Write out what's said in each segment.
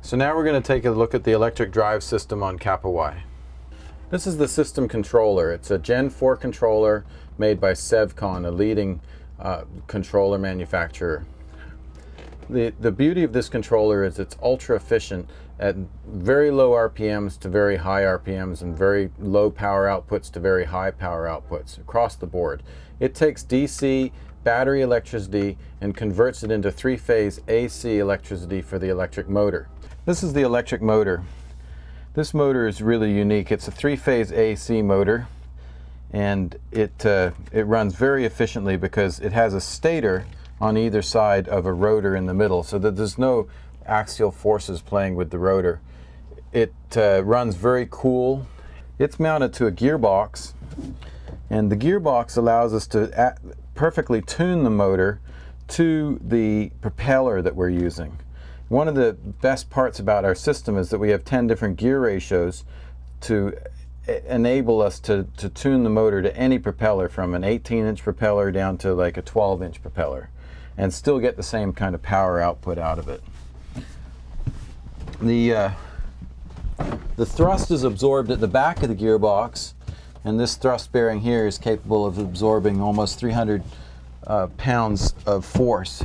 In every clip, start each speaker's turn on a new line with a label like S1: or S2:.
S1: So now we're going to take a look at the electric drive system on Kappa Y. This is the system controller. It's a Gen 4 controller made by Sevcon, a leading controller manufacturer. The beauty of this controller is it's ultra efficient at very low RPMs to very high RPMs and very low power outputs to very high power outputs across the board. It takes DC battery electricity and converts it into three-phase AC electricity for the electric motor. This is the electric motor. This motor is really unique. It's a three-phase AC motor, and it runs very efficiently because it has a stator on either side of a rotor in the middle, so that there's no axial forces playing with the rotor. It runs very cool. It's mounted to a gearbox, and the gearbox allows us to perfectly tune the motor to the propeller that we're using. One of the best parts about our system is that we have 10 different gear ratios to enable us to tune the motor to any propeller, from an 18-inch propeller down to like a 12-inch propeller, and still get the same kind of power output out of it. The thrust is absorbed at the back of the gearbox, and this thrust bearing here is capable of absorbing almost 300 pounds of force.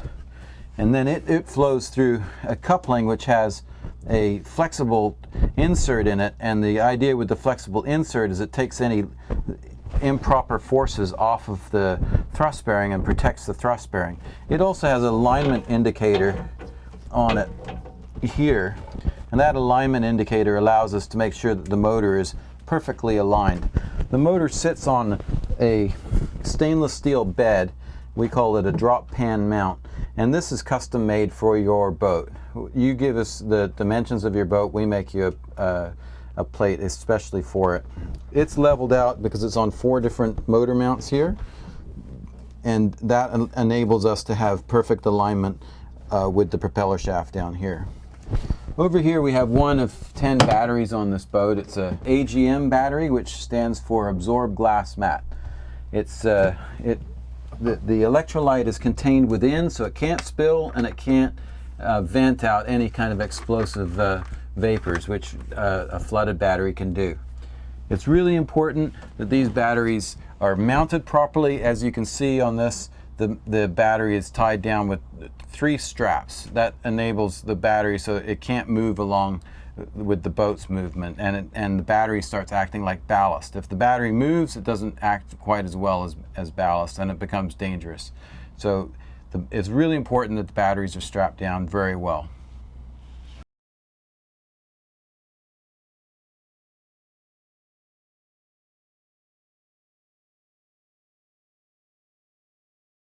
S1: And then it flows through a coupling which has a flexible insert in it, and the idea with the flexible insert is it takes any improper forces off of the thrust bearing and protects the thrust bearing. It also has an alignment indicator on it here, and that alignment indicator allows us to make sure that the motor is perfectly aligned. The motor sits on a stainless steel bed. We call it a drop pan mount, and this is custom made for your boat. You give us the dimensions of your boat, we make you a plate especially for it. It's leveled out because it's on 4 different motor mounts here, and that enables us to have perfect alignment with the propeller shaft down here. Over here we have one of 10 batteries on this boat. It's a AGM battery, which stands for Absorb Glass Mat. The electrolyte is contained within, so it can't spill and it can't vent out any kind of explosive vapors, which a flooded battery can do. It's really important that these batteries are mounted properly. As you can see on this, the battery is tied down with 3 straps. That enables the battery so it can't move along with the boat's movement, and the battery starts acting like ballast. If the battery moves, it doesn't act quite as well as ballast, and it becomes dangerous. So it's really important that the batteries are strapped down very well.